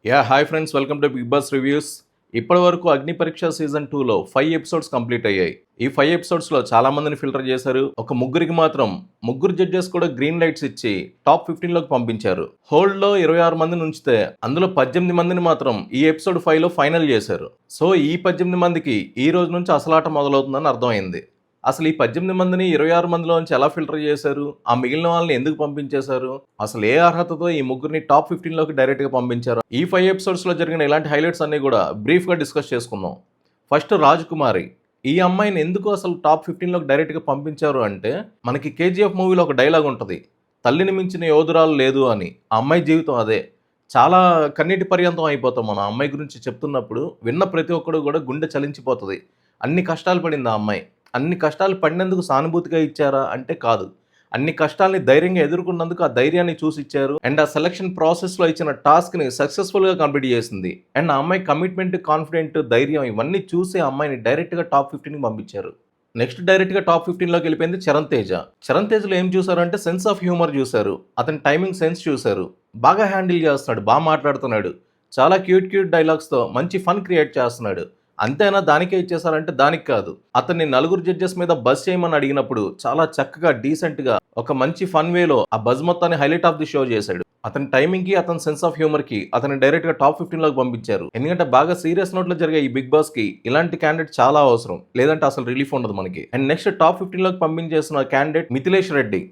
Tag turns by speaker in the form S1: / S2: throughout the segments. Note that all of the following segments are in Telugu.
S1: Hi friends, welcome to Bigg Boss reviews. ఇప్పటి వరకు అగ్ని పరీక్ష సీజన్ 2లో 5 ఎపిసోడ్స్ కంప్లీట్ అయ్యాయి. ఈ 5 ఎపిసోడ్స్లో చాలా మందిని ఫిల్టర్ చేశారు. ఒక ముగ్గురికి మాత్రం ముగ్గురు జడ్జెస్ కూడా గ్రీన్ లైట్స్ ఇచ్చి టాప్ 15లోకి పంపించారు. హోల్డ్లో 26 మందిని ఉంచితే అందులో 18 మందిని మాత్రం ఈ ఎపిసోడ్ 5లో ఫైనల్ చేశారు. సో ఈ 18 మందికి ఈ రోజు నుంచి అసలాట మొదలవుతుందని అర్థమైంది. అసలు ఈ 18 మందిని 26 మందిలోంచి ఎలా ఫిల్టర్ చేశారు? ఆ మిగిలిన వాళ్ళని ఎందుకు పంపించేశారు? అసలు ఏ అర్హతతో ఈ ముగ్గురిని టాప్ 15లోకి డైరెక్ట్గా పంపించారు? ఈ 5 ఎపిసోడ్స్లో జరిగిన ఇలాంటి హైలైట్స్ అన్నీ కూడా బ్రీఫ్గా డిస్కస్ చేసుకుందాం. ఫస్ట్ రాజకుమారి. ఈ అమ్మాయిని ఎందుకు అసలు టాప్ 15లోకి డైరెక్ట్గా పంపించారు అంటే, మనకి కేజీఎఫ్ మూవీలో ఒక డైలాగ్ ఉంటుంది, తల్లిని మించిన యోధురాలు లేదు అని. ఆ అమ్మాయి జీవితం అదే. చాలా కన్నీటి పర్యంతం అయిపోతాం మనం ఆ అమ్మాయి గురించి చెప్తున్నప్పుడు. విన్న ప్రతి ఒక్కడు కూడా గుండె చలించిపోతుంది. అన్ని కష్టాలు పడింది ఆ అమ్మాయి. అన్ని కష్టాలు పడినందుకు సానుభూతిగా ఇచ్చారా అంటే కాదు. అన్ని కష్టాల్ని ధైర్యంగా ఎదుర్కొన్నందుకు ఆ ధైర్యాన్ని చూసి ఇచ్చారు. అండ్ ఆ సెలక్షన్ ప్రాసెస్లో ఇచ్చిన టాస్క్ని సక్సెస్ఫుల్గా కంప్లీట్ చేసింది. అండ్ ఆ అమ్మాయి కమిట్మెంట్, కాన్ఫిడెంట్, ధైర్యం ఇవన్నీ చూసి ఆ అమ్మాయిని డైరెక్ట్గా టాప్ 15కి పంపించారు. నెక్స్ట్ డైరెక్ట్గా టాప్ 15లోకి వెళ్ళిపోయింది చరణ్ తేజ. చరణ్ తేజ్లో ఏం చూసారంటే సెన్స్ ఆఫ్ హ్యూమర్ చూశారు. అతని టైమింగ్ సెన్స్ చూశారు. బాగా హ్యాండిల్ చేస్తున్నాడు, బాగా మాట్లాడుతున్నాడు. చాలా క్యూట్ డైలాగ్స్తో మంచి ఫన్ క్రియేట్ చేస్తున్నాడు. అంతేనా దానికే ఇచ్చేసారంటే దానికి కాదు. అతన్ని నలుగురు జడ్జెస్ మీద బజ్ చేయమని అడిగినప్పుడు చాలా చక్కగా డీసెంట్గా ఒక మంచి ఫన్ వేలో ఆ బజ్ మొత్తాన్ని హైలైట్ ఆఫ్ ది షో చేశాడు. అతని టైమింగ్కి, అతని సెన్స్ ఆఫ్ హ్యూమర్కి అతన్ని డైరెక్ట్గా టాప్ 15లోకి పంపించారు. ఎందుకంటే బాగా సీరియస్ నోట్లో జరిగే ఈ బిగ్ బాస్కి ఇలాంటి క్యాండిడేట్ చాలా అవసరం. లేదంటే అసలు రిలీఫ్ ఉండదు మనకి. అండ్ నెక్స్ట్ టాప్ 15లోకి పంపించేసిన క్యాండిడేట్ మిథిలేష్ రెడ్డి.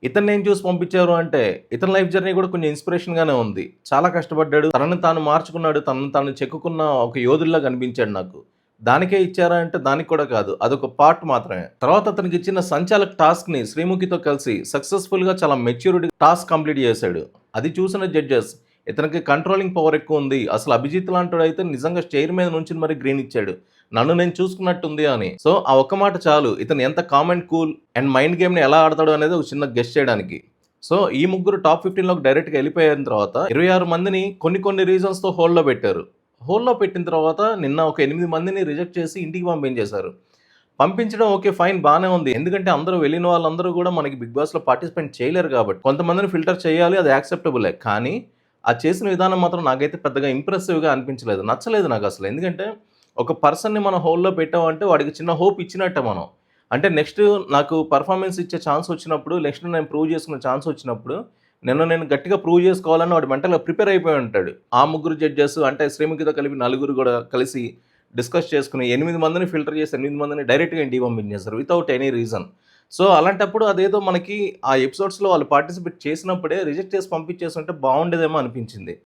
S1: ఇతన్ని ఏం చూసి పంపించారు అంటే, ఇతని లైఫ్ జర్నీ కూడా కొంచెం ఇన్స్పిరేషన్గానే ఉంది. చాలా కష్టపడ్డాడు, తనని తాను మార్చుకున్నాడు, తనను తాను చెక్కుకున్న ఒక యోధుల్లా కనిపించాడు నాకు. దానికే ఇచ్చారా అంటే దానికి కూడా కాదు, అదొక పార్ట్ మాత్రమే. తర్వాత అతనికి ఇచ్చిన సంచాలక్ టాస్క్ని శ్రీముఖితో కలిసి సక్సెస్ఫుల్గా చాలా మెచ్యూరిటీ టాస్క్ కంప్లీట్ చేశాడు. అది చూసిన జడ్జెస్ ఇతనికి కంట్రోలింగ్ పవర్ ఎక్కువ ఉంది, అసలు అభిజిత్ లాంటి అయితే నిజంగా చైర్ మీద నుంచి మరి గ్రీన్ ఇచ్చాడు, నన్ను నేను చూసుకున్నట్టుంది అని. సో ఆ ఒక్క మాట చాలు ఇతను ఎంత calm and cool and mind గేమ్ని ఎలా ఆడతాడు అనేది ఒక చిన్న గెస్ట్ చేయడానికి. సో ఈ ముగ్గురు టాప్ 15లోకి డైరెక్ట్గా వెళ్ళిపోయిన తర్వాత 26 మందిని కొన్ని రీజన్స్తో హోల్డ్లో పెట్టారు. హోల్డ్లో పెట్టిన తర్వాత నిన్న ఒక 8 మందిని రిజెక్ట్ చేసి ఇంటికి పంపించేశారు. పంపించడం ఓకే, ఫైన్, బాగానే ఉంది. ఎందుకంటే అందరూ వెళ్ళిన వాళ్ళందరూ కూడా మనకి బిగ్ బాస్లో పార్టిసిపేట్ చేయలేరు కాబట్టి కొంతమందిని ఫిల్టర్ చేయాలి, అది యాక్సెప్టబులే. కానీ ఆ చేసిన విధానం మాత్రం నాకైతే పెద్దగా ఇంప్రెసివ్గా అనిపించలేదు, నచ్చలేదు నాకు అసలు. ఎందుకంటే ఒక పర్సన్ని మనం హోల్డ్లో పెట్టామంటే వాడికి చిన్న హోప్ ఇచ్చినట్టే మనం. అంటే నెక్స్ట్ నాకు పర్ఫార్మెన్స్ ఇచ్చే ఛాన్స్ వచ్చినప్పుడు, నెక్స్ట్ నేను ప్రూవ్ చేసుకునే ఛాన్స్ వచ్చినప్పుడు నేను గట్టిగా ప్రూవ్ చేసుకోవాలని వాడు మెంటల్గా ప్రిపేర్ అయిపోయి ఉంటాడు. ఆ ముగ్గురు జడ్జెస్ అంటే శ్రీముఖితో కలిపి నలుగురు కూడా కలిసి డిస్కస్ చేసుకుని 8 మందిని ఫిల్టర్ చేసి 8 మందిని డైరెక్ట్గా ఇంటికి పంపించేస్తారు వితౌట్ ఎనీ రీజన్. సో అలాంటప్పుడు అదేదో మనకి ఆ ఎపిసోడ్స్లో వాళ్ళు పార్టిసిపేట్ చేసినప్పుడే రిజెక్ట్ చేసి పంపించేస్తుంటే బాగుండేదేమో అనిపించింది.